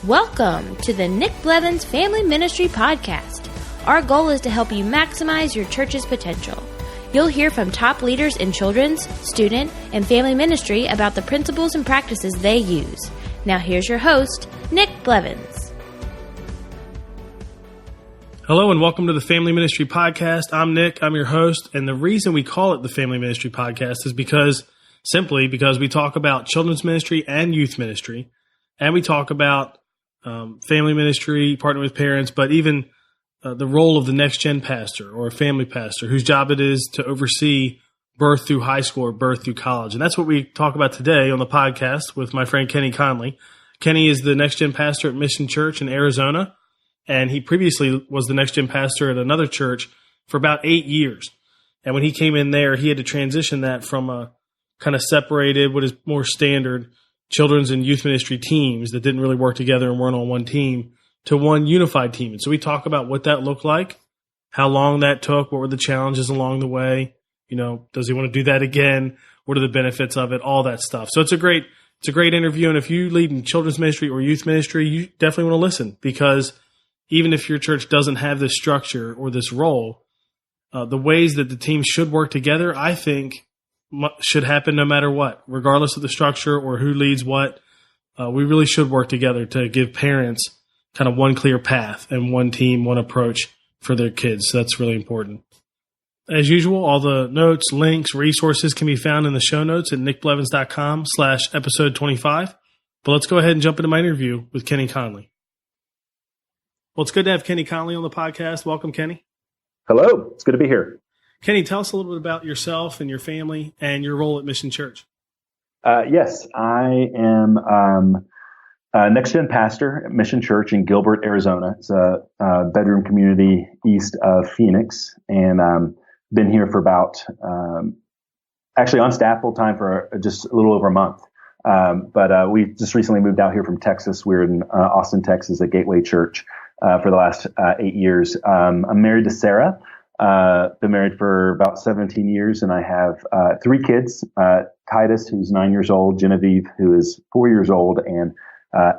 Welcome to the Nick Blevins Family Ministry Podcast. Our goal is to help you maximize your church's potential. You'll hear from top leaders in children's, student, and family ministry about the principles and practices they use. Now here's your host, Nick Blevins. Hello and welcome to the Family Ministry Podcast. I'm Nick, I'm your host, and the reason we call it the Family Ministry Podcast is because we talk about children's ministry and youth ministry, and we talk about family ministry, partnering with parents, but even the role of the NextGen pastor or a family pastor whose job it is to oversee birth through high school or birth through college. And that's what we talk about today on the podcast with my friend Kenny Conley. Kenny is the NextGen pastor at Mission Church in Arizona, and he previously was the NextGen pastor at another church for about 8 years. And when he came in there, he had to transition that from a kind of separated, what is more standard children's and youth ministry teams that didn't really work together and weren't on one team to one unified team. And so we talk about what that looked like, how long that took, what were the challenges along the way, does he want to do that again? What are the benefits of it? All that stuff. So it's a great interview. And if you lead in children's ministry or youth ministry, you definitely want to listen, because even if your church doesn't have this structure or this role, the ways that the teams should work together, I think, should happen no matter what, regardless of the structure or who leads what. We really should work together to give parents kind of one clear path and one team, one approach for their kids. So that's really important. As usual, all the notes, links, resources can be found in the show notes at nickblevins.com/episode 25. But let's go ahead and jump into my interview with Kenny Conley. Well, it's good to have Kenny Conley on the podcast. Welcome, Kenny. Hello. It's good to be here. Kenny, tell us a little bit about yourself and your family and your role at Mission Church. Yes, I am a NextGen pastor at Mission Church in Gilbert, Arizona. It's a bedroom community east of Phoenix, and been here for about, actually on staff full time for just a little over a month. But we just recently moved out here from Texas. We're in Austin, Texas, at Gateway Church for the last 8 years. I'm married to Sarah. Been married for about 17 years, and I have 3 kids, Titus, who's 9 years old, Genevieve, who is 4 years old, and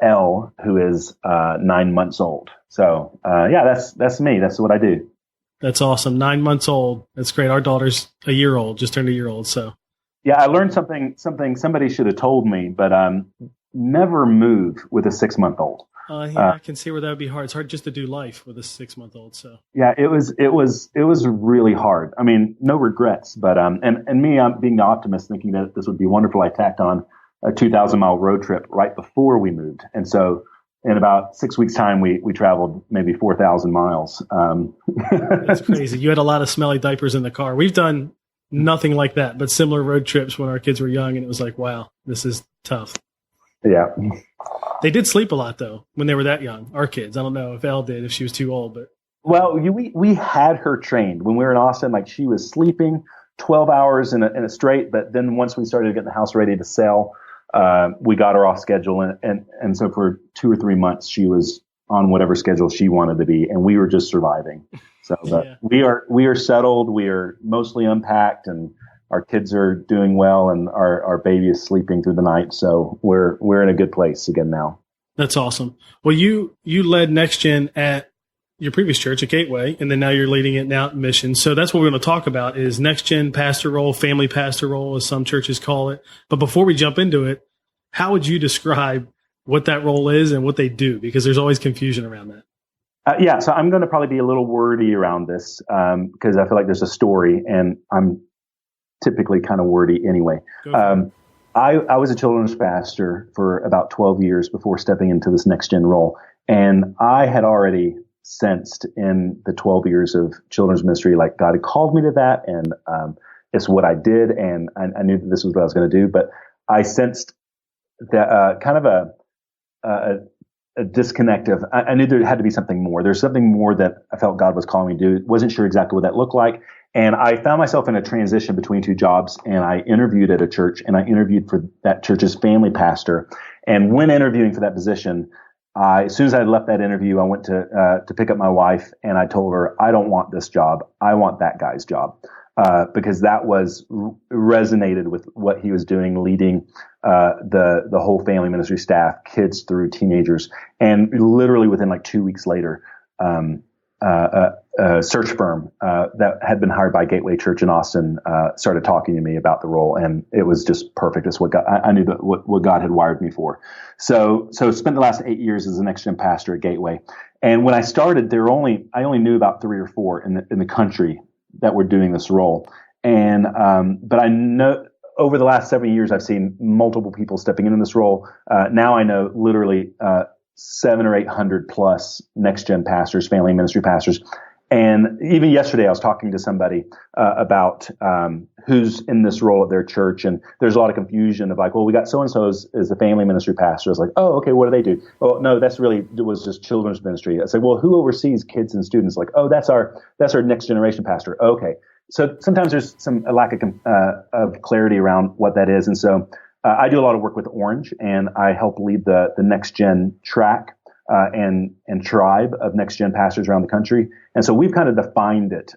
Elle, who is 9 months old. So, that's me. That's what I do. That's awesome. 9 months old. That's great. Our daughter's a year old, just turned a year old. So, yeah, I learned something somebody should have told me, but never move with a 6-month-old. I can see where that would be hard. It's hard just to do life with a 6-month-old. So yeah, it was really hard. I mean, no regrets, but and me, I'm being the optimist, thinking that this would be wonderful. I tacked on a 2,000-mile road trip right before we moved, and so in about 6 weeks' time, we traveled maybe 4,000 miles. That's crazy. You had a lot of smelly diapers in the car. We've done nothing like that, but similar road trips when our kids were young, and it was like, wow, this is tough. Yeah. They did sleep a lot, though, when they were that young. Our kids. I don't know if Elle did, if she was too old. But well, we had her trained. When we were in Austin, like, she was sleeping 12 hours in a straight. But then once we started getting the house ready to sell, we got her off schedule. And so for 2 or 3 months, she was on whatever schedule she wanted to be. And we were just surviving. So yeah. we are settled. We are mostly unpacked, and our kids are doing well, and our baby is sleeping through the night. So we're in a good place again now. That's awesome. Well, you led NextGen at your previous church at Gateway, and then now you're leading it now at Mission. So that's what we're going to talk about is NextGen pastor role, family pastor role, as some churches call it. But before we jump into it, how would you describe what that role is and what they do? Because there's always confusion around that. So I'm going to probably be a little wordy around this because I feel like there's a story, and I'm typically kind of wordy anyway. I was a children's pastor for about 12 years before stepping into this NextGen role. And I had already sensed in the 12 years of children's ministry, like, God had called me to that. And it's what I did. And I knew that this was what I was going to do. But I sensed that kind of a disconnect of, I knew there had to be something more. There's something more that I felt God was calling me to do. Wasn't sure exactly what that looked like. And I found myself in a transition between 2 jobs, and I interviewed at a church, and I interviewed for that church's family pastor. And when interviewing for that position, as soon as I left that interview, I went to pick up my wife, and I told her, I don't want this job. I want that guy's job. Because that resonated with what he was doing, leading the whole family ministry staff, kids through teenagers, and literally within like 2 weeks later, a search firm that had been hired by Gateway Church in Austin started talking to me about the role, and it was just perfect. It's what God, I knew that what God had wired me for. So spent the last 8 years as a NextGen pastor at Gateway, and when I started, I only knew about 3 or 4 in the country that were doing this role, and but I know over the last 7 years I've seen multiple people stepping into this role. Now I know literally 700 or 800 plus NextGen pastors, family ministry pastors. And even yesterday, I was talking to somebody about who's in this role at their church, and there's a lot of confusion of like, well, we got so and so as a family ministry pastor. I was like, oh, okay, what do they do? Well, no, it was just children's ministry. I said, well, who oversees kids and students? Like, oh, that's our next generation pastor. Okay, so sometimes there's a lack of clarity around what that is, and so I do a lot of work with Orange, and I help lead the NextGen track and tribe of NextGen pastors around the country. And so we've kind of defined it.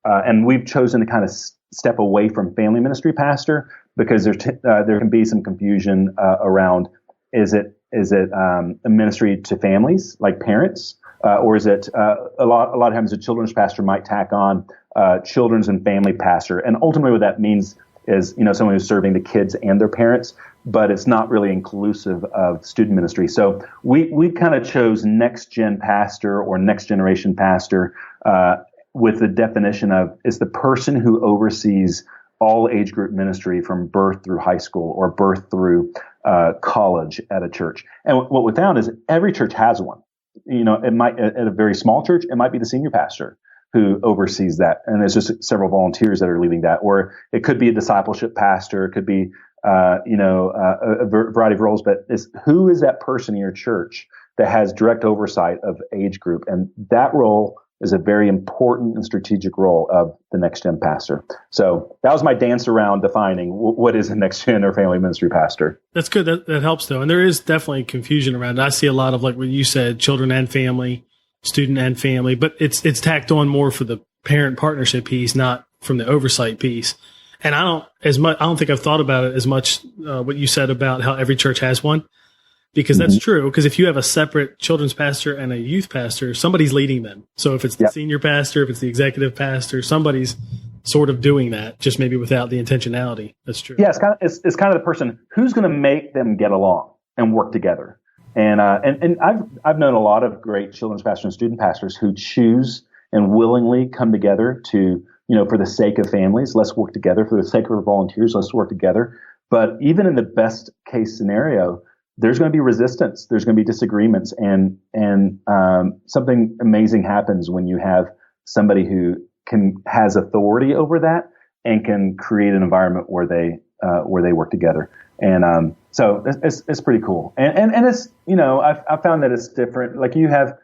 And we've chosen to kind of step away from family ministry pastor because there can be some confusion around is it a ministry to families like parents, or is it a lot of times a children's pastor might tack on children's and family pastor, and ultimately what that means is someone who's serving the kids and their parents, but it's not really inclusive of student ministry. So we kind of chose NextGen pastor or next generation pastor with the definition of is the person who oversees all age group ministry from birth through high school or birth through college at a church. And what we found is every church has one. It might at a very small church, it might be the senior pastor who oversees that. And there's just several volunteers that are leading that. Or it could be a discipleship pastor. It could be, a variety of roles. But who is that person in your church that has direct oversight of age group? And that role is a very important and strategic role of the NextGen pastor. So that was my dance around defining what is a NextGen or family ministry pastor. That's good. That helps, though. And there is definitely confusion around it. I see a lot of, like what you said, children and family, student and family, but it's tacked on more for the parent partnership piece, not from the oversight piece. And I don't think I've thought about it as much, what you said about how every church has one, because that's true. Because if you have a separate children's pastor and a youth pastor, somebody's leading them. So if it's the senior pastor, if it's the executive pastor, somebody's sort of doing that, just maybe without the intentionality. That's true. Yeah, it's kind of the person who's going to make them get along and work together. And I've known a lot of great children's pastors and student pastors who choose and willingly come together to, for the sake of families, let's work together. For the sake of our volunteers, let's work together. But even in the best case scenario, there's going to be resistance. There's going to be disagreements, and something amazing happens when you have somebody who has authority over that and can create an environment where they work together. And so it's pretty cool. And it's, I've found that it's different. Like you have,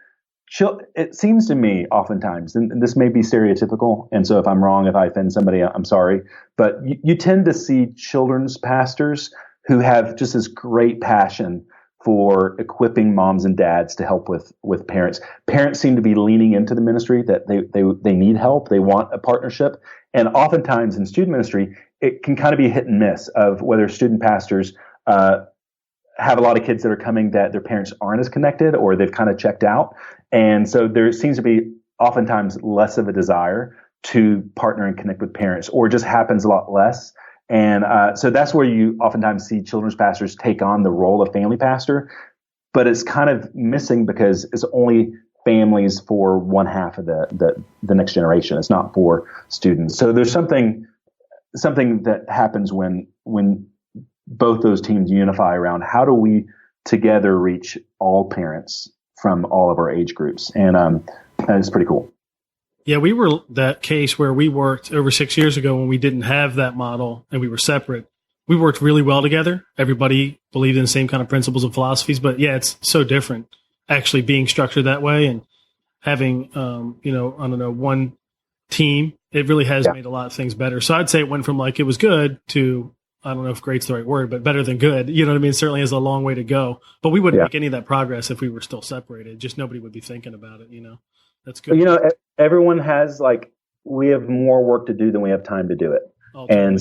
it seems to me oftentimes, and this may be stereotypical, and so if I'm wrong, if I offend somebody, I'm sorry, but you tend to see children's pastors who have just this great passion for equipping moms and dads to help with parents. Parents seem to be leaning into the ministry, that they need help. They want a partnership. And oftentimes in student ministry, it can kind of be hit and miss of whether student pastors have a lot of kids that are coming that their parents aren't as connected or they've kind of checked out. And so there seems to be oftentimes less of a desire to partner and connect with parents, or it just happens a lot less. And so that's where you oftentimes see children's pastors take on the role of family pastor, but it's kind of missing because it's only families for one half of the next generation. It's not for students. So there's something that happens when both those teams unify around how do we together reach all parents from all of our age groups. And it's pretty cool. Yeah, we were that case where we worked over 6 years ago when we didn't have that model and we were separate. We worked really well together. Everybody believed in the same kind of principles and philosophies, but yeah, it's so different actually being structured that way and having, one team. It really has made a lot of things better. So I'd say it went from like it was good to, I don't know if great's the right word, but better than good. You know what I mean? It certainly has a long way to go, but we wouldn't make any of that progress if we were still separated. Just nobody would be thinking about it, That's good. Everyone has we have more work to do than we have time to do it. Oh, and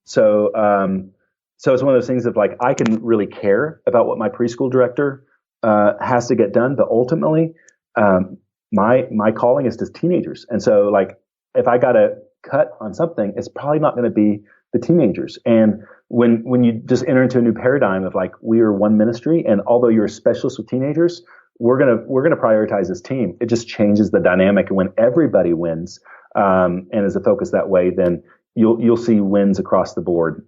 so so it's one of those things of like, I can really care about what my preschool director has to get done, but ultimately, my calling is to teenagers. And so like, if I got to cut on something, it's probably not going to be the teenagers. And when you just enter into a new paradigm of like, we are one ministry, and although you're a specialist with teenagers, we're gonna prioritize this team. It just changes the dynamic. And when everybody wins, and is a focus that way, then you'll see wins across the board.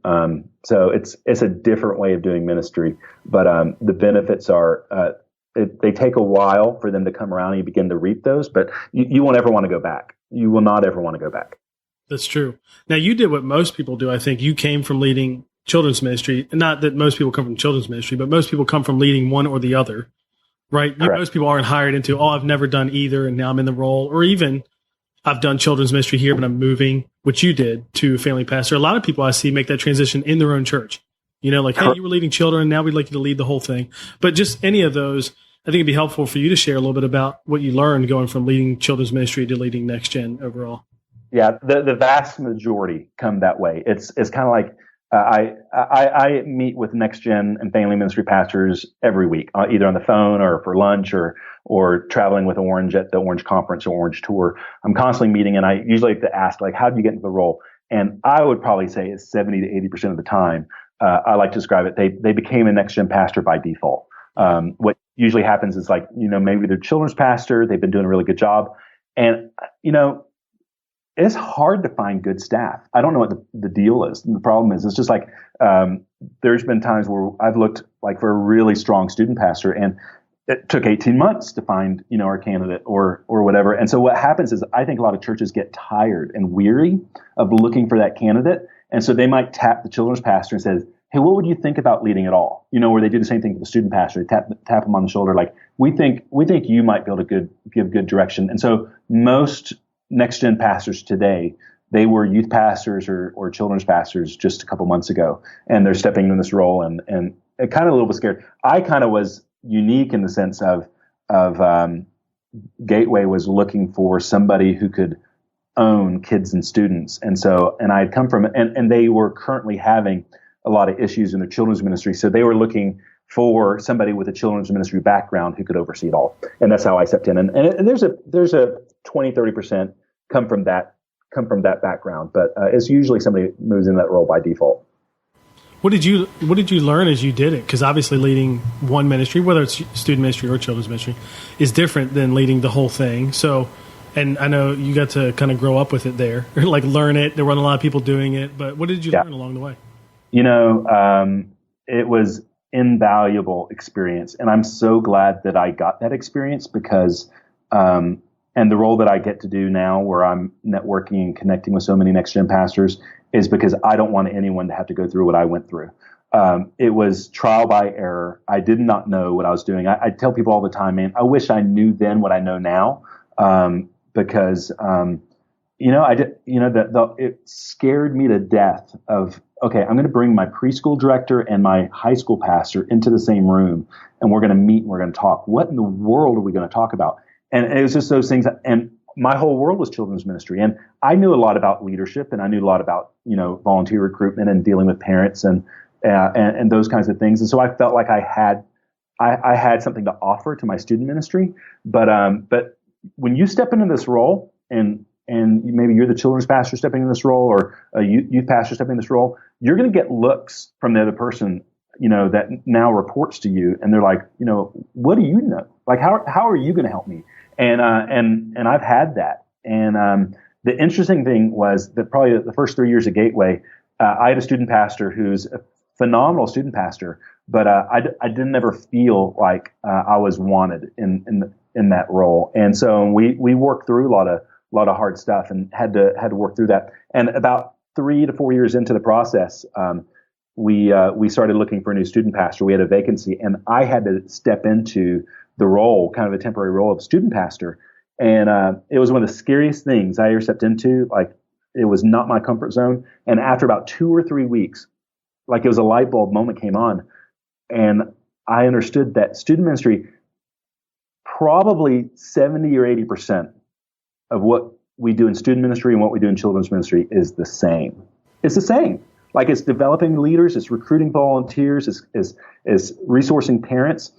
So it's a different way of doing ministry, but the benefits are they take a while for them to come around and you begin to reap those, but you won't ever want to go back. You will not ever want to go back. That's true. Now, you did what most people do. I think you came from leading children's ministry. Not that most people come from children's ministry, but most people come from leading one or the other, right? Most people aren't hired into, I've never done either, and now I'm in the role. Or even, I've done children's ministry here, but I'm moving, which you did, to family pastor. A lot of people I see make that transition in their own church. Like, hey, you were leading children, now we'd like you to lead the whole thing. But just any of those, I think it'd be helpful for you to share a little bit about what you learned going from leading children's ministry to leading NextGen overall. Yeah, the vast majority come that way. It's kind of like I meet with NextGen and family ministry pastors every week, either on the phone or for lunch or traveling with Orange at the Orange conference or Orange tour. I'm constantly meeting, and I usually have to ask, like, how do you get into the role? And I would probably say it's 70 to 80% of the time. I like to describe it. They became a NextGen pastor by default. What usually happens is like, maybe they're children's pastor. They've been doing a really good job. And, it's hard to find good staff. I don't know what the deal is. The problem is, it's just like, there's been times where I've looked like for a really strong student pastor, and it took 18 months to find, our candidate or whatever. And so what happens is, I think a lot of churches get tired and weary of looking for that candidate. And so they might tap the children's pastor and say, hey, what would you think about leading at all? Where they do the same thing with the student pastor. They tap them on the shoulder. Like, we think you might be able to give good direction. And so most NextGen pastors today, they were youth pastors or children's pastors just a couple months ago, and they're stepping into this role and it kind of a little bit scared. I kind of was unique in the sense of Gateway was looking for somebody who could own kids and students. And I had come from, and they were currently having a lot of issues in their children's ministry. So they were looking for somebody with a children's ministry background who could oversee it all. And that's how I stepped in. And there's a 20, 30% come from that background, but it's usually somebody who moves in that role by default. What did you learn as you did it? Because obviously leading one ministry, whether it's student ministry or children's ministry, is different than leading the whole thing. So, and I know you got to kind of grow up with it there, like learn it. There weren't a lot of people doing it, but what did you learn along the way? It was invaluable experience, and I'm so glad that I got that experience because, and the role that I get to do now, where I'm networking and connecting with so many NextGen pastors, is because I don't want anyone to have to go through what I went through. It was trial by error. I did not know what I was doing. I tell people all the time, man, I wish I knew then what I know now, because it scared me to death of, okay, I'm going to bring my preschool director and my high school pastor into the same room, and we're going to meet and we're going to talk. What in the world are we going to talk about? And it was just those things. And my whole world was children's ministry. And I knew a lot about leadership, and I knew a lot about, volunteer recruitment and dealing with parents and those kinds of things. And so I felt like I had something to offer to my student ministry. But when you step into this role, and maybe you're the children's pastor stepping in this role, or a youth pastor stepping in this role, you're going to get looks from the other person, that now reports to you. And they're like, what do you know? Like, how are you going to help me? And I've had that. And the interesting thing was that probably the first 3 years of Gateway, I had a student pastor who's a phenomenal student pastor, but I didn't ever feel like I was wanted in that role. And so we worked through a lot of hard stuff and had to work through that. And about 3 to 4 years into the process, we started looking for a new student pastor. We had a vacancy, and I had to step into the role, kind of a temporary role of student pastor. And it was one of the scariest things I ever stepped into. Like, it was not my comfort zone. And after about 2 or 3 weeks, like, it was a light bulb moment came on, and I understood that student ministry, probably 70 or 80% of what we do in student ministry and what we do in children's ministry is the same. It's the same. like it's developing leaders, it's recruiting volunteers, it's resourcing parents.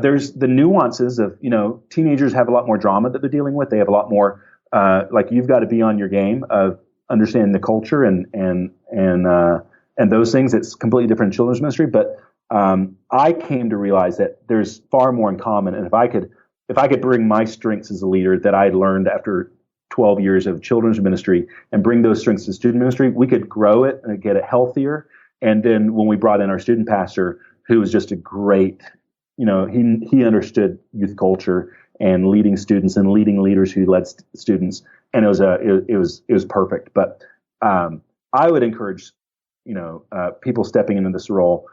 There's the nuances of, teenagers have a lot more drama that they're dealing with. They have a lot more, like you've got to be on your game of understanding the culture and those things. It's completely different in children's ministry. But I came to realize that there's far more in common. And if I could bring my strengths as a leader that I learned after 12 years of children's ministry and bring those strengths to student ministry, we could grow it and get it healthier. And then when we brought in our student pastor, who was just a great, he understood youth culture and leading students and leading leaders who led students, and it was perfect. But I would encourage, people stepping into this role.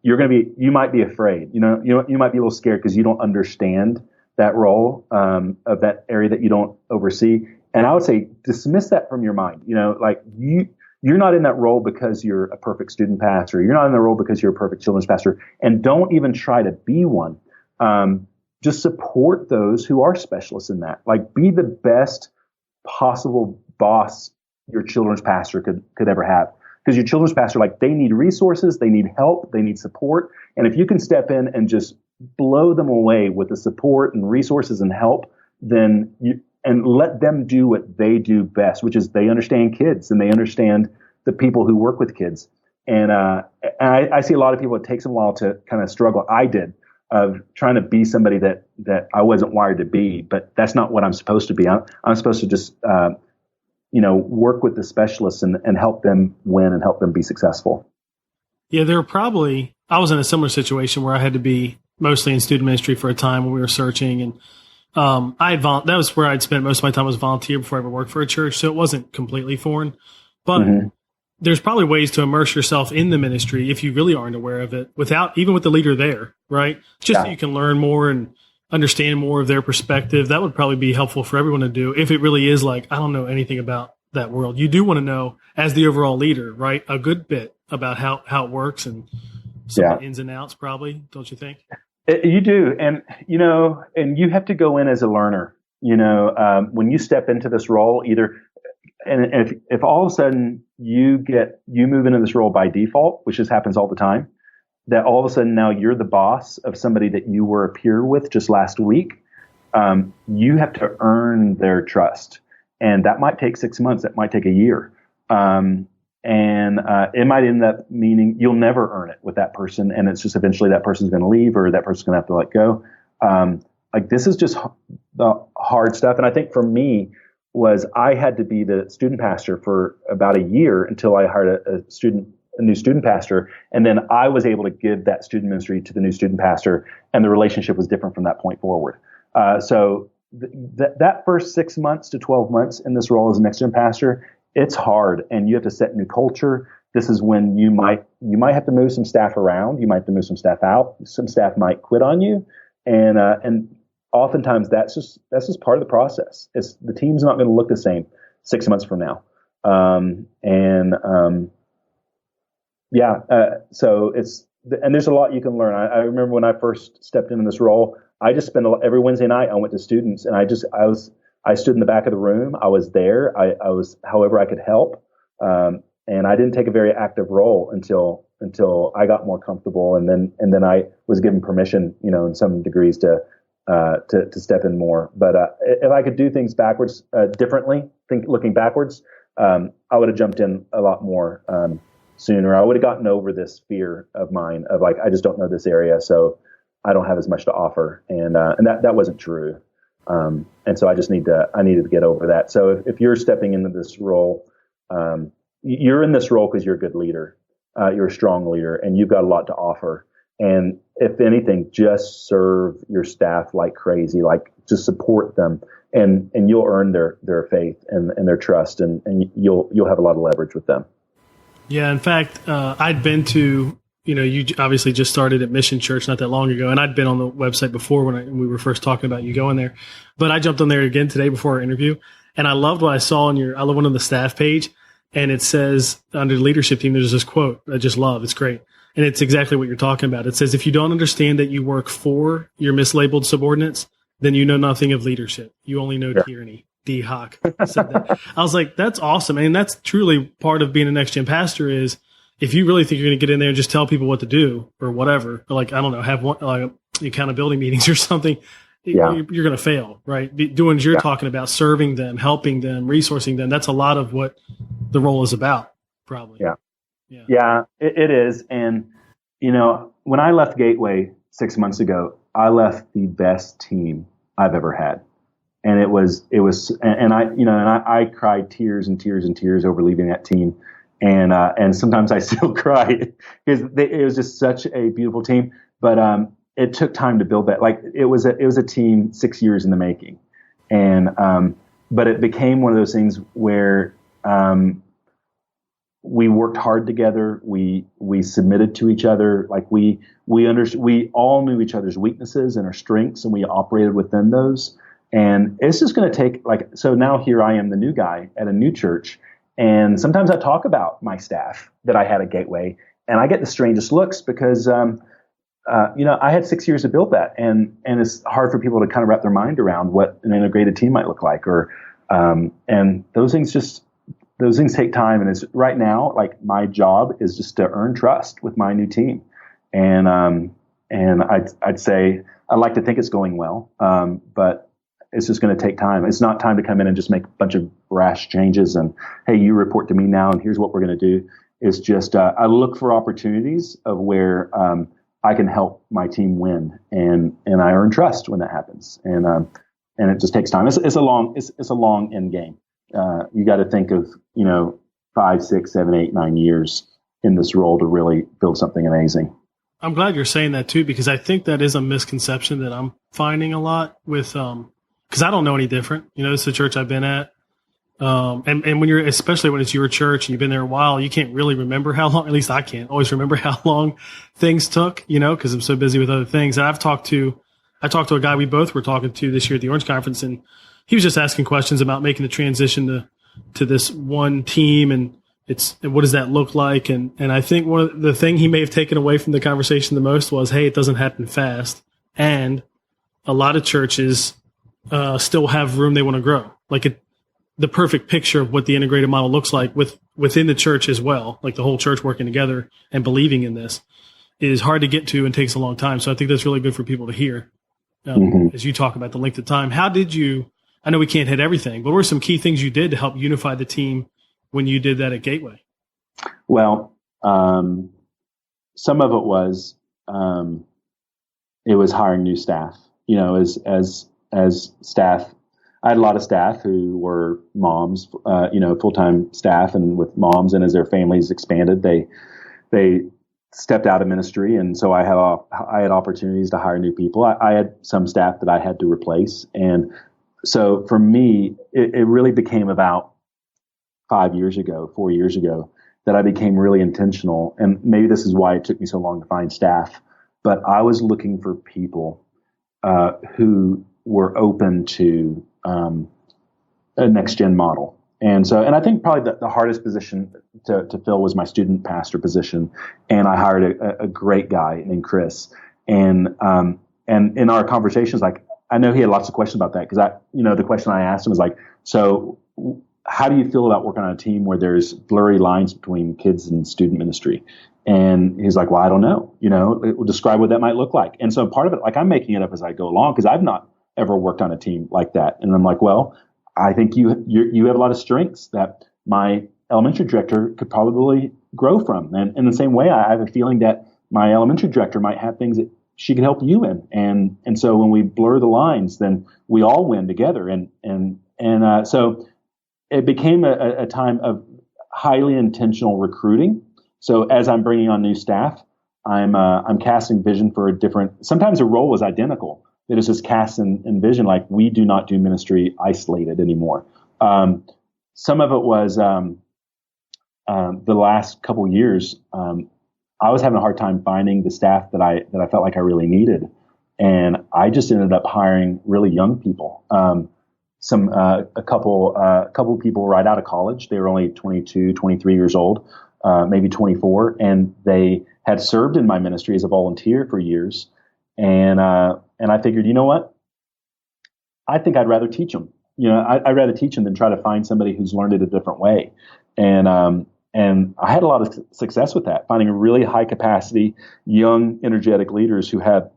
You might be afraid, you might be a little scared because you don't understand that role of that area that you don't oversee. And I would say dismiss that from your mind. You're not in that role because you're a perfect student pastor. You're not in the role because you're a perfect children's pastor. And don't even try to be one. Just support those who are specialists in that. Like, be the best possible boss your children's pastor could ever have. Because your children's pastor, they need resources, they need help, they need support. And if you can step in and just blow them away with the support and resources and help, then and let them do what they do best, which is they understand kids and they understand the people who work with kids. And I see a lot of people, it takes them a while to kind of struggle. I did, of trying to be somebody that I wasn't wired to be, but that's not what I'm supposed to be. I'm supposed to just, work with the specialists and help them win and help them be successful. Yeah, I was in a similar situation where I had to be mostly in student ministry for a time when we were searching, and that was where I'd spent most of my time as volunteer before I ever worked for a church, so it wasn't completely foreign. But there's probably ways to immerse yourself in the ministry if you really aren't aware of it, even with the leader there, right? Just so you can learn more and understand more of their perspective. That would probably be helpful for everyone to do if it really is I don't know anything about that world. You do want to know, as the overall leader, right, a good bit about how it works and some of the ins and outs, probably, don't you think? You do. And, and you have to go in as a learner, when you step into this role, and if all of a sudden you move into this role by default, which just happens all the time, that all of a sudden now you're the boss of somebody that you were a peer with just last week, you have to earn their trust. And that might take 6 months. That might take a year. And it might end up meaning you'll never earn it with that person. And it's just eventually that person's going to leave or that person's going to have to let go. This is just the hard stuff. And I think for me I had to be the student pastor for about a year until I hired a new student pastor. And then I was able to give that student ministry to the new student pastor. And the relationship was different from that point forward. So that first 6 months to 12 months in this role as a NextGen pastor, it's hard, and you have to set new culture. This is when you might have to move some staff around. You might have to move some staff out. Some staff might quit on you, and oftentimes that's just part of the process. The team's not going to look the same 6 months from now, so and there's a lot you can learn. I remember when I first stepped into this role, I just spent every Wednesday night I went to students, and I stood in the back of the room. I was there. I was however I could help, and I didn't take a very active role until I got more comfortable, and then I was given permission, in some degrees to step in more. But if I could do things backwards differently, looking backwards, I would have jumped in a lot more sooner. I would have gotten over this fear of mine of I just don't know this area, so I don't have as much to offer, and that wasn't true. And so I needed to get over that. So if you're stepping into this role, you're in this role because you're a good leader. You're a strong leader, and you've got a lot to offer. And if anything, just serve your staff like crazy, just support them, and you'll earn their faith and their trust, and you'll have a lot of leverage with them. Yeah. In fact, I'd been to, you obviously just started at Mission Church not that long ago, and I'd been on the website before when we were first talking about you going there, but I jumped on there again today before our interview, and I loved what I saw I love one on the staff page, and it says under the leadership team, there's this quote I just love. It's great. And it's exactly what you're talking about. It says, if you don't understand that you work for your mislabeled subordinates, then you know nothing of leadership. You only know tyranny. D Hawk said that. I was like, that's awesome. And that's truly part of being a next gen pastor is if you really think you're going to get in there and just tell people what to do or whatever, or like, I don't know, have one, like accountability meetings or something, you're going to fail, right? Doing as you're talking about, serving them, helping them, resourcing them. That's a lot of what the role is about, probably. Yeah, it is. And, you know, when I left Gateway 6 months ago, I left the best team I've ever had. And I cried tears and tears and tears over leaving that team. And sometimes I still cry because it was just such a beautiful team. But, it took time to build that. Like it was a team 6 years in the making. And, but it became one of those things where, we worked hard together. We submitted to each other. Like we all knew each other's weaknesses and our strengths, and we operated within those. And it's just going to take so now here I am, the new guy at a new church. And sometimes I talk about my staff that I had at Gateway, and I get the strangest looks because, I had 6 years to build that. And it's hard for people to kind of wrap their mind around what an integrated team might look like, and those things take time. And it's right now, like my job is just to earn trust with my new team. And I'd say I'd like to think it's going well. But it's just going to take time. It's not time to come in and just make a bunch of rash changes and, hey, you report to me now and here's what we're going to do. It's just, I look for opportunities of where, I can help my team win, and I earn trust when that happens. And it just takes time. It's a long end game. You got to think of, 5, 6, 7, 8, 9 years in this role to really build something amazing. I'm glad you're saying that too, because I think that is a misconception that I'm finding a lot with, because I don't know any different. This is the church I've been at. And when especially when it's your church and you've been there a while, you can't really remember how long, at least I can't always remember how long things took, because I'm so busy with other things. And I talked to a guy we both were talking to this year at the Orange Conference, and he was just asking questions about making the transition to this one team, and what does that look like? And I think the thing he may have taken away from the conversation the most was, hey, it doesn't happen fast. And a lot of churches, still have room they want to grow. Like the perfect picture of what the integrated model looks like within the church as well, like the whole church working together and believing in this, is hard to get to and takes a long time. So I think that's really good for people to hear as you talk about the length of time. How did you, I know we can't hit everything, but what were some key things you did to help unify the team when you did that at Gateway? Well, some of it was hiring new staff, as staff. I had a lot of staff who were moms, full-time staff, and with moms, and as their families expanded, they stepped out of ministry. And so I had opportunities to hire new people. I had some staff that I had to replace. And so for me, it really became about 4 years ago, that I became really intentional. And maybe this is why it took me so long to find staff, but I was looking for people, who were open to, a NextGen model. And I think probably the hardest position to fill was my student pastor position. And I hired a great guy named Chris. And in our conversations, like, I know he had lots of questions about that, because the question I asked him was like, so how do you feel about working on a team where there's blurry lines between kids and student ministry? And he's like, well, I don't know, describe what that might look like. And so part of it, like, I'm making it up as I go along, because I've not ever worked on a team like that. And I'm like, well, I think you have a lot of strengths that my elementary director could probably grow from. And in the same way, I have a feeling that my elementary director might have things that she could help you in. And so when we blur the lines, then we all win together. So it became a time of highly intentional recruiting. So as I'm bringing on new staff, I'm casting vision for sometimes the role was identical. It is just cast in vision, like, we do not do ministry isolated anymore. Some of it was the last couple of years. I was having a hard time finding the staff that I felt like I really needed, and I just ended up hiring really young people. A couple people right out of college. They were only 22, 23 years old, maybe 24, and they had served in my ministry as a volunteer for years. And I figured, you know what? I think I'd rather teach them. I'd rather teach them than try to find somebody who's learned it a different way. And I had a lot of success with that, finding really high capacity, young, energetic leaders who had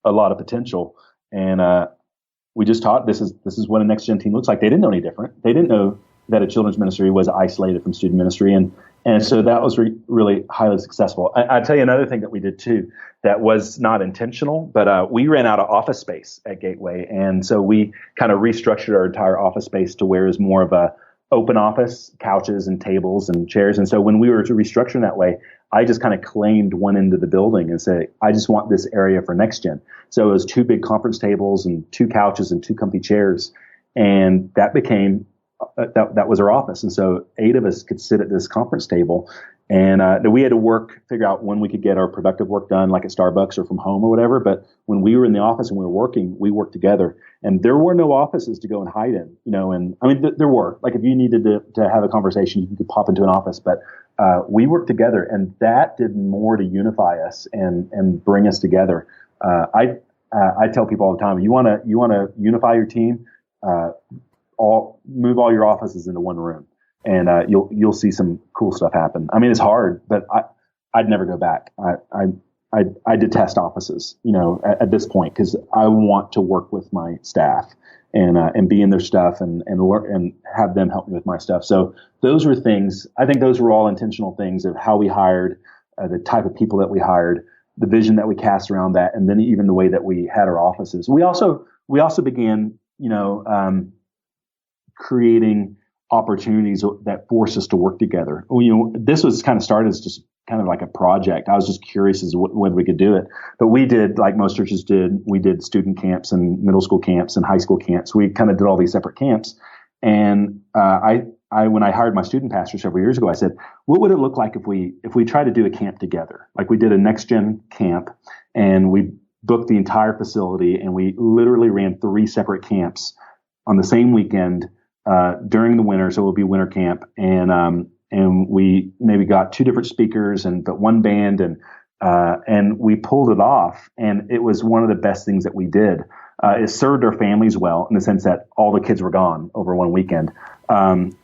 a lot of potential. And we just taught this is what a NextGen team looks like. They didn't know any different. They didn't know that a children's ministry was isolated from student ministry. And so that was really highly successful. I'll tell you another thing that we did too that was not intentional, but we ran out of office space at Gateway. And so we kind of restructured our entire office space to where it was more of a open office, couches and tables and chairs. And so when we were to restructure in that way, I just kind of claimed one end of the building and said, I just want this area for NextGen. So it was 2 big conference tables and 2 couches and 2 comfy chairs. And that became, that was our office. And so 8 of us could sit at this conference table. And we had to figure out when we could get our productive work done, like at Starbucks or from home or whatever. But when we were in the office and we were working, we worked together. And there were no offices to go and hide in, and I mean, there were. Like if you needed to have a conversation, you could pop into an office. But we worked together, and that did more to unify us and bring us together. I tell people all the time, you want to unify your team, move all your offices into one room. And you'll see some cool stuff happen. I mean, it's hard, but I'd never go back. I detest offices, at this point, because I want to work with my staff and be in their stuff and learn and have them help me with my stuff. So those were things. I think those were all intentional things of how we hired, the type of people that we hired, the vision that we cast around that, and then even the way that we had our offices. We also began, creating opportunities that force us to work together. This was kind of started as just kind of like a project. I was just curious as to whether we could do it. But we did, like most churches did, we did student camps and middle school camps and high school camps. We kind of did all these separate camps. And when I hired my student pastor several years ago, I said, what would it look like if we tried to do a camp together? Like we did a NextGen camp and we booked the entire facility and we literally ran 3 separate camps on the same weekend during the winter, so it will be winter camp, and we maybe got 2 different speakers but one band, and we pulled it off, and it was one of the best things that we did. It served our families well in the sense that all the kids were gone over one weekend, and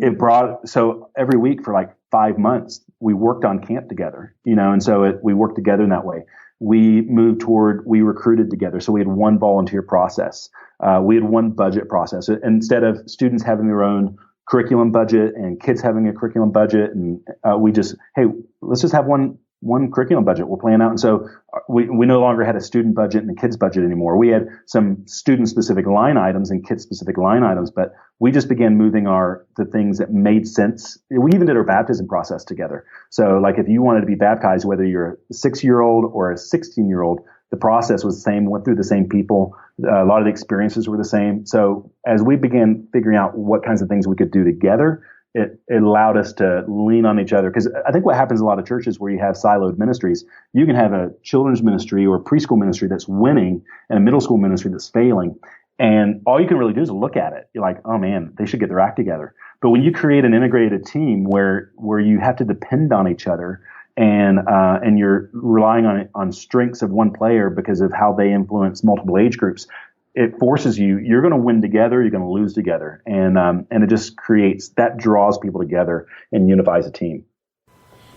it brought so every week for like 5 months we worked on camp together, and so we worked together in that way. We recruited together, so we had one volunteer process. We had one budget process. Instead of students having their own curriculum budget and kids having a curriculum budget, and let's just have one curriculum budget we'll plan out. And so we no longer had a student budget and a kids budget anymore. We had some student specific line items and kid specific line items, but we just began moving the things that made sense. We even did our baptism process together. So like if you wanted to be baptized, whether you're a 6-year-old or a 16-year-old, the process was the same, went through the same people. A lot of the experiences were the same. So as we began figuring out what kinds of things we could do together, it allowed us to lean on each other. Because I think what happens in a lot of churches where you have siloed ministries, you can have a children's ministry or preschool ministry that's winning and a middle school ministry that's failing. And all you can really do is look at it. You're like, oh man, they should get their act together. But when you create an integrated team where you have to depend on each other, and you're relying on strengths of one player because of how they influence multiple age groups, it forces you're going to win together, you're going to lose together. And it just draws people together and unifies a team.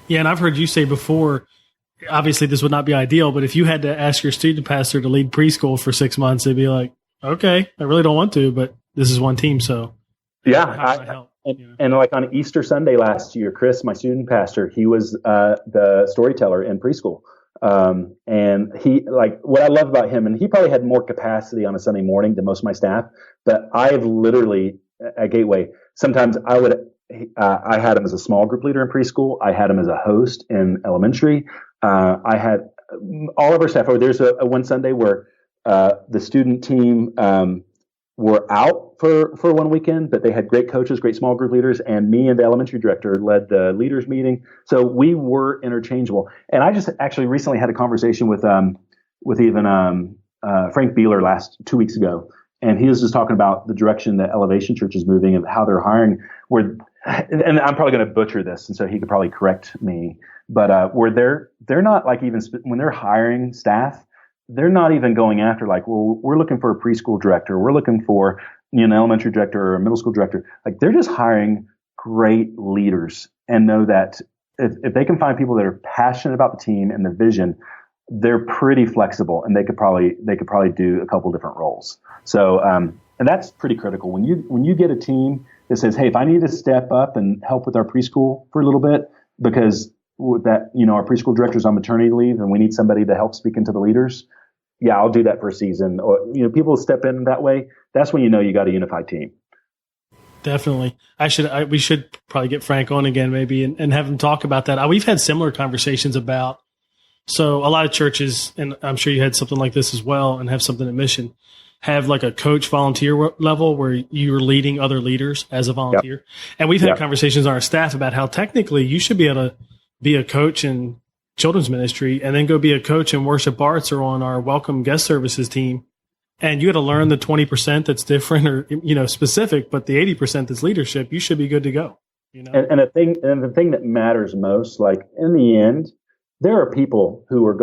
Yeah. And I've heard you say before, obviously this would not be ideal, but if you had to ask your student pastor to lead preschool for 6 months, they'd be like, okay, I really don't want to, but this is one team. So yeah, and like on Easter Sunday last year, Chris, my student pastor, he was the storyteller in preschool. And he, like, what I love about him, and he probably had more capacity on a Sunday morning than most of my staff, but I've literally at Gateway, sometimes I had him as a small group leader in preschool. I had him as a host in elementary. I had all of our staff. There's a one Sunday where the student team were out for one weekend, but they had great coaches, great small group leaders, and me and the elementary director led the leaders meeting. So we were interchangeable. And I just actually recently had a conversation with even Frank Beeler 2 weeks ago, and he was just talking about the direction that Elevation Church is moving and how they're hiring. And I'm probably going to butcher this, and so he could probably correct me. But where they're not like even when they're hiring staff, they're not even going after like, well, we're looking for a preschool director. We're looking for an elementary director or a middle school director. Like they're just hiring great leaders and know that if they can find people that are passionate about the team and the vision, they're pretty flexible and they could probably do a couple different roles. So, and that's pretty critical when you get a team that says, hey, if I need to step up and help with our preschool for a little bit because that, our preschool director's on maternity leave and we need somebody to help speak into the leaders. Yeah, I'll do that for a season. Or, people step in that way. That's when you got a unified team. Definitely. We should probably get Frank on again maybe and have him talk about that. We've had similar conversations about, so a lot of churches, and I'm sure you had something like this as well and have something at Mission, have like a coach volunteer level where you're leading other leaders as a volunteer. Yep. And we've had conversations on our staff about how technically you should be able to be a coach in children's ministry and then go be a coach in worship arts or on our welcome guest services team. And you got to learn the 20% that's different or, specific, but the 80% that's leadership, you should be good to go. And the thing that matters most, like in the end, there are people who are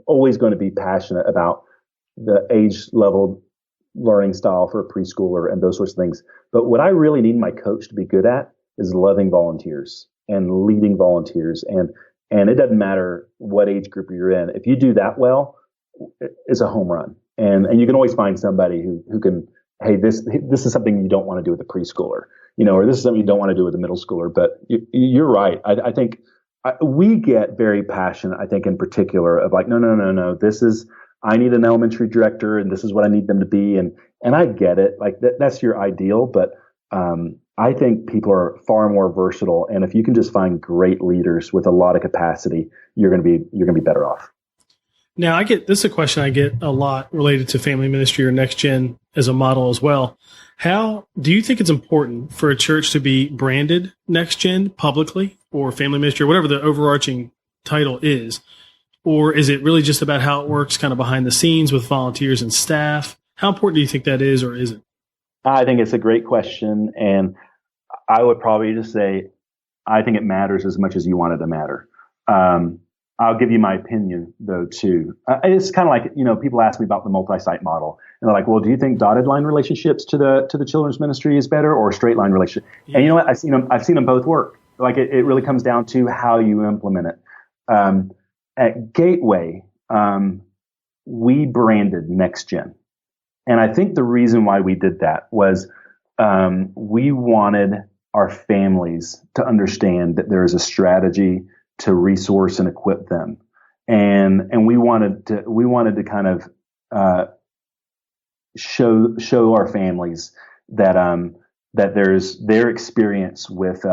always going to be passionate about the age level learning style for a preschooler and those sorts of things. But what I really need my coach to be good at is loving volunteers and leading volunteers. And it doesn't matter what age group you're in. If you do that well, it's a home run. And you can always find somebody who can, hey, this is something you don't want to do with a preschooler, or this is something you don't want to do with a middle schooler. But you're right. I think we get very passionate, I think, in particular of like, no. I need an elementary director and this is what I need them to be. And I get it. Like that's your ideal. But I think people are far more versatile. And if you can just find great leaders with a lot of capacity, you're going to be better off. Now, this is a question I get a lot related to family ministry or NextGen as a model as well. How do you think it's important for a church to be branded NextGen publicly or family ministry or whatever the overarching title is? Or is it really just about how it works kind of behind the scenes with volunteers and staff? How important do you think that is or isn't? I think it's a great question. And I would probably just say, I think it matters as much as you want it to matter. I'll give you my opinion, though, too. It's kind of like, people ask me about the multi-site model. And they're like, well, do you think dotted line relationships to the children's ministry is better or straight line relationship? Yeah. And you know what? I've seen them both work. Like it really comes down to how you implement it. At Gateway, we branded NextGen. And I think the reason why we did that was we wanted our families to understand that there is a strategy to resource and equip them. And we wanted to kind of show our families that there's their experience with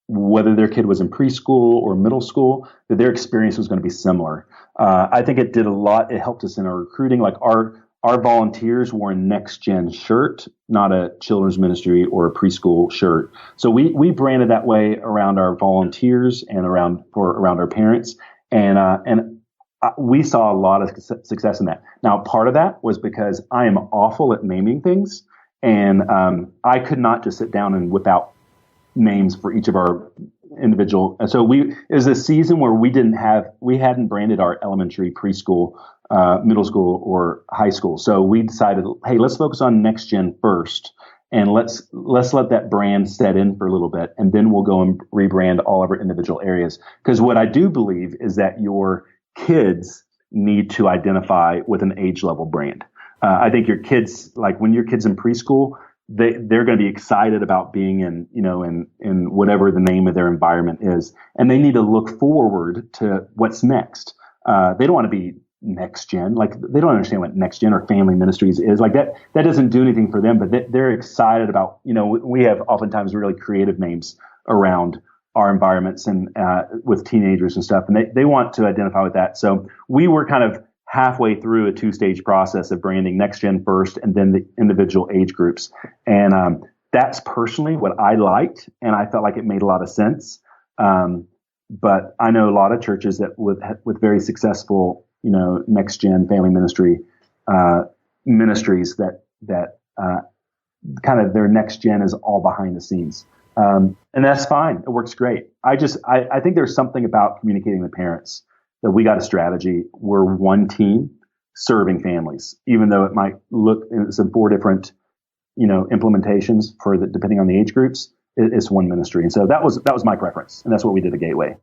whether their kid was in preschool or middle school, that their experience was going to be similar. I think it did a lot. It helped us in our recruiting. Like our volunteers wore a NextGen shirt, not a children's ministry or a preschool shirt. So we branded that way around our volunteers and around our parents. And we saw a lot of success in that. Now, part of that was because I am awful at naming things. And I could not just sit down and whip out names for each of our individual. And so it was a season where we hadn't branded our elementary, preschool, middle school or high school. So we decided, hey, let's focus on NextGen first. And let's let that brand set in for a little bit. And then we'll go and rebrand all of our individual areas. Because what I do believe is that your kids need to identify with an age level brand. I think your kids, like when your kid's in preschool, they're going to be excited about being in whatever the name of their environment is. And they need to look forward to what's next. They don't want to be NextGen. Like they don't understand what NextGen or family ministries is. Like that doesn't do anything for them, but they're excited about, we have oftentimes really creative names around our environments and with teenagers and stuff. And they want to identify with that. So we were kind of halfway through a 2-stage process of branding NextGen first and then the individual age groups. And that's personally what I liked. And I felt like it made a lot of sense. But I know a lot of churches that with very successful, NextGen family ministry ministries that kind of their NextGen is all behind the scenes. And that's fine. It works great. I think there's something about communicating to parents that we got a strategy. We're one team serving families, even though it might look it's in 4 different, implementations depending on the age groups. It's one ministry. And so that was my preference. And that's what we did at Gateway.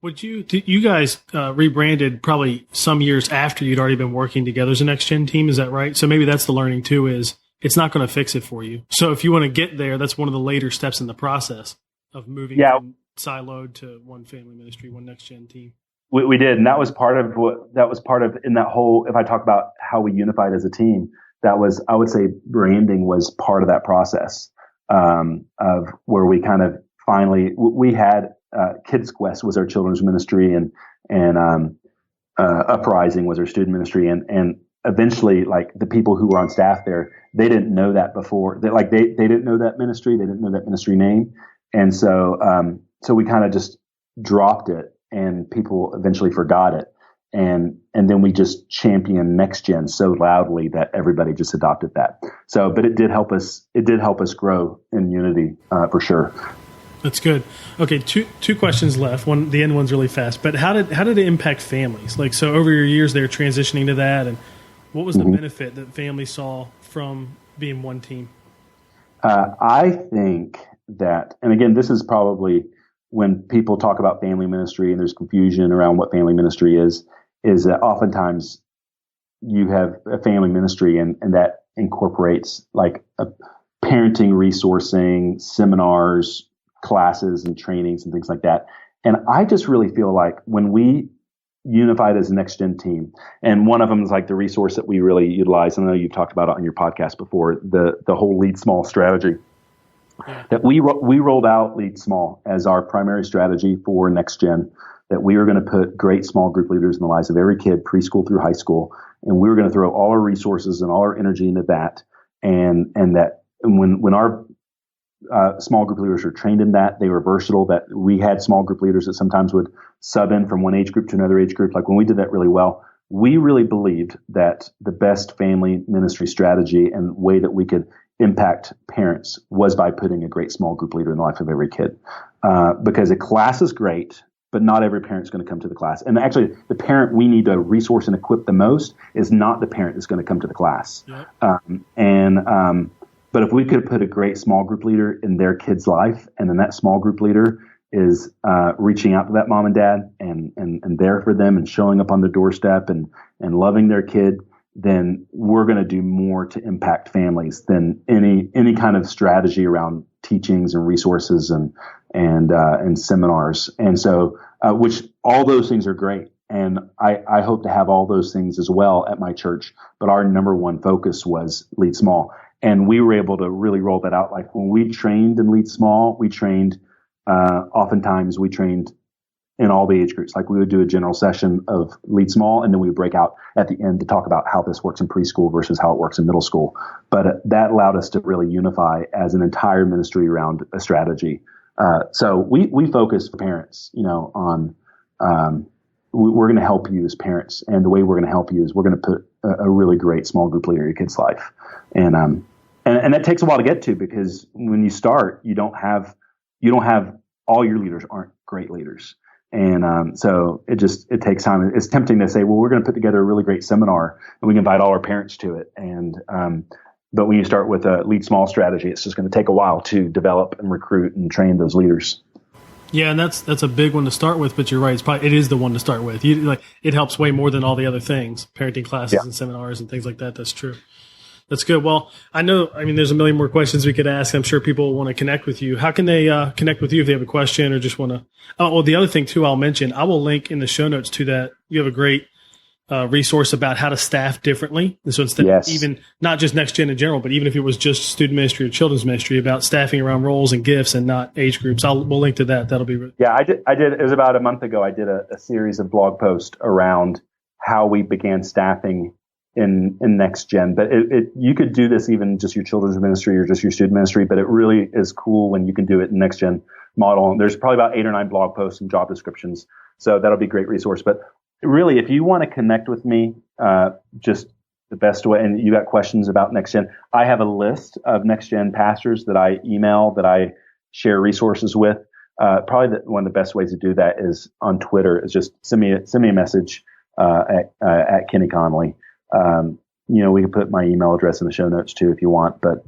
You guys rebranded probably some years after you'd already been working together as a NextGen team. Is that right? So maybe that's the learning too, is it's not going to fix it for you. So if you want to get there, that's one of the later steps in the process of moving from siloed to one family ministry, one NextGen team. We did. And that was part of in that whole, if I talk about how we unified as a team, I would say branding was part of that process, of where we kind of finally, we had, Kids Quest was our children's ministry, and Uprising was our student ministry, and eventually, like, the people who were on staff there, they didn't know that before. They didn't know that ministry, they didn't know that ministry name, and so we kind of just dropped it, and people eventually forgot it, and then we just championed NextGen so loudly that everybody just adopted that. So, but it did help us. It did help us grow in unity, for sure. That's good. Okay, two questions left. The end one's really fast. But how did it impact families? Like, so over your years, they're transitioning to that, and what was the benefit that families saw from being one team? I think that, and again, this is probably when people talk about family ministry and there's confusion around what family ministry is that oftentimes you have a family ministry and that incorporates like a parenting resourcing, seminars, classes and trainings and things like that. And I just really feel like when we unified as a NextGen team, and one of them is like the resource that we really utilize, and I know you've talked about it on your podcast before, the whole Lead Small strategy, that we rolled out Lead Small as our primary strategy for NextGen, that we were going to put great small group leaders in the lives of every kid, preschool through high school, and we were going to throw all our resources and all our energy into that, and when our small group leaders were trained in that, they were versatile, that we had small group leaders that sometimes would sub in from one age group to another age group. Like when we did that really well, we really believed that the best family ministry strategy and way that we could impact parents was by putting a great small group leader in the life of every kid. Because a class is great, but not every parent's going to come to the class. And actually, the parent we need to resource and equip the most is not the parent that's going to come to the class. Yeah. But if we could put a great small group leader in their kid's life, and then that small group leader is reaching out to that mom and dad and there for them and showing up on the doorstep and loving their kid, then we're going to do more to impact families than any kind of strategy around teachings and resources and seminars. And so, which all those things are great. And I hope to have all those things as well at my church. But our number one focus was Lead Small. And we were able to really roll that out. Like when we trained in Lead Small, oftentimes we trained in all the age groups. Like we would do a general session of Lead Small, and then we would break out at the end to talk about how this works in preschool versus how it works in middle school. But that allowed us to really unify as an entire ministry around a strategy. So we focus for parents, on we're going to help you as parents. And the way we're going to help you is we're going to put a really great small group leader in your kid's life. And that takes a while to get to, because when you start, you don't have all your leaders aren't great leaders. And so it takes time. It's tempting to say, well, we're going to put together a really great seminar and we can invite all our parents to it. But when you start with a Lead Small strategy, it's just going to take a while to develop and recruit and train those leaders. Yeah, and that's a big one to start with, but you're right. It is the one to start with. It helps way more than all the other things, parenting classes and seminars and things like that. That's true. That's good. Well, there's a million more questions we could ask. I'm sure people will want to connect with you. How can they connect with you if they have a question or just want to? Oh, well, the other thing too, I'll mention, I will link in the show notes to that. You have a great resource about how to staff differently. And so instead of even not just NextGen in general, but even if it was just student ministry or children's ministry, about staffing around roles and gifts and not age groups, we'll link to that. That'll be really I did. It was about a month ago. I did a series of blog posts around how we began staffing in NextGen, but you could do this even just your children's ministry or just your student ministry, but it really is cool when you can do it in NextGen model. And there's probably about 8 or 9 blog posts and job descriptions. So that'll be a great resource. But really, if you want to connect with me, just the best way, and you got questions about NextGen, I have a list of NextGen pastors that I email, that I share resources with. Probably one of the best ways to do that is on Twitter. Is just send me a message at Kenny Conley. We can put my email address in the show notes too if you want. But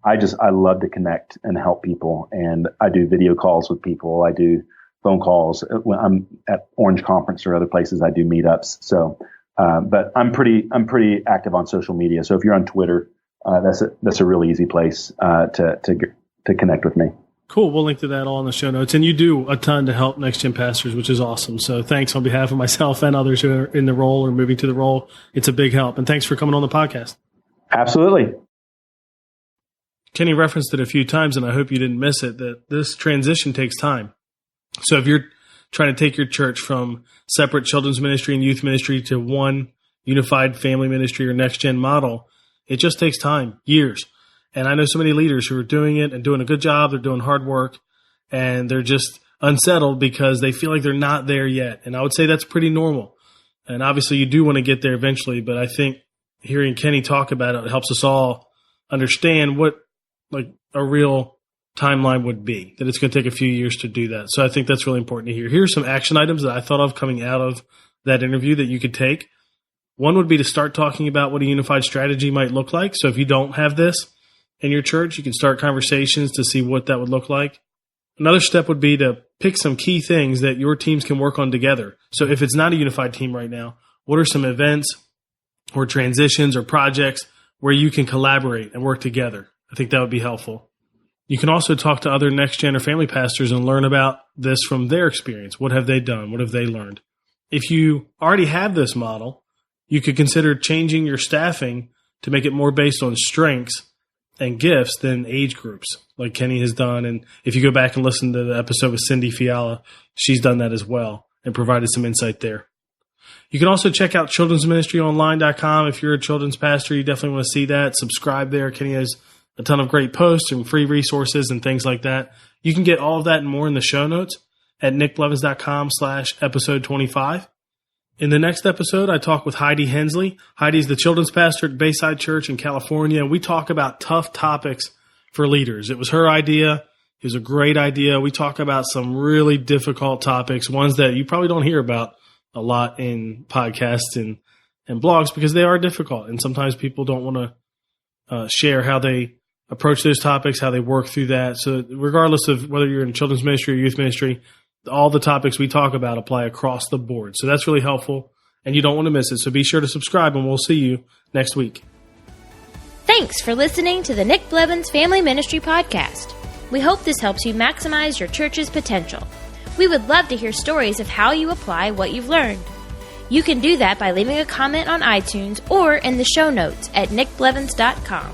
I love to connect and help people, and I do video calls with people. I do phone calls when I'm at Orange Conference or other places. I do meetups. So, but I'm pretty active on social media. So if you're on Twitter, that's a really easy place to connect with me. Cool. We'll link to that all in the show notes. And you do a ton to help NextGen pastors, which is awesome. So thanks on behalf of myself and others who are in the role or moving to the role. It's a big help. And thanks for coming on the podcast. Absolutely. Kenny referenced it a few times, and I hope you didn't miss it, that this transition takes time. So if you're trying to take your church from separate children's ministry and youth ministry to one unified family ministry or NextGen model, it just takes time, years. And I know so many leaders who are doing it and doing a good job. They're doing hard work, and they're just unsettled because they feel like they're not there yet. And I would say that's pretty normal. And obviously you do want to get there eventually, but I think hearing Kenny talk about it helps us all understand what like a real timeline would be, that it's going to take a few years to do that. So I think that's really important to hear. Here's some action items that I thought of coming out of that interview that you could take. One would be to start talking about what a unified strategy might look like. So if you don't have this in your church, you can start conversations to see what that would look like. Another step would be to pick some key things that your teams can work on together. So if it's not a unified team right now, what are some events or transitions or projects where you can collaborate and work together? I think that would be helpful. You can also talk to other NextGen or family pastors and learn about this from their experience. What have they done? What have they learned? If you already have this model, you could consider changing your staffing to make it more based on strengths and gifts than age groups, like Kenny has done. And if you go back and listen to the episode with Cindy Fiala, she's done that as well and provided some insight there. You can also check out childrensministryonline.com. If you're a children's pastor, you definitely want to see that. Subscribe there. Kenny has a ton of great posts and free resources and things like that. You can get all of that and more in the show notes at nickblevins.com/episode 25. In the next episode, I talk with Heidi Hensley. Heidi's the children's pastor at Bayside Church in California, and we talk about tough topics for leaders. It was her idea. It was a great idea. We talk about some really difficult topics, ones that you probably don't hear about a lot in podcasts and blogs because they are difficult, and sometimes people don't want to share how they approach those topics, how they work through that. So regardless of whether you're in children's ministry or youth ministry, all the topics we talk about apply across the board. So that's really helpful, and you don't want to miss it. So be sure to subscribe, and we'll see you next week. Thanks for listening to the Nick Blevins Family Ministry Podcast. We hope this helps you maximize your church's potential. We would love to hear stories of how you apply what you've learned. You can do that by leaving a comment on iTunes or in the show notes at nickblevins.com.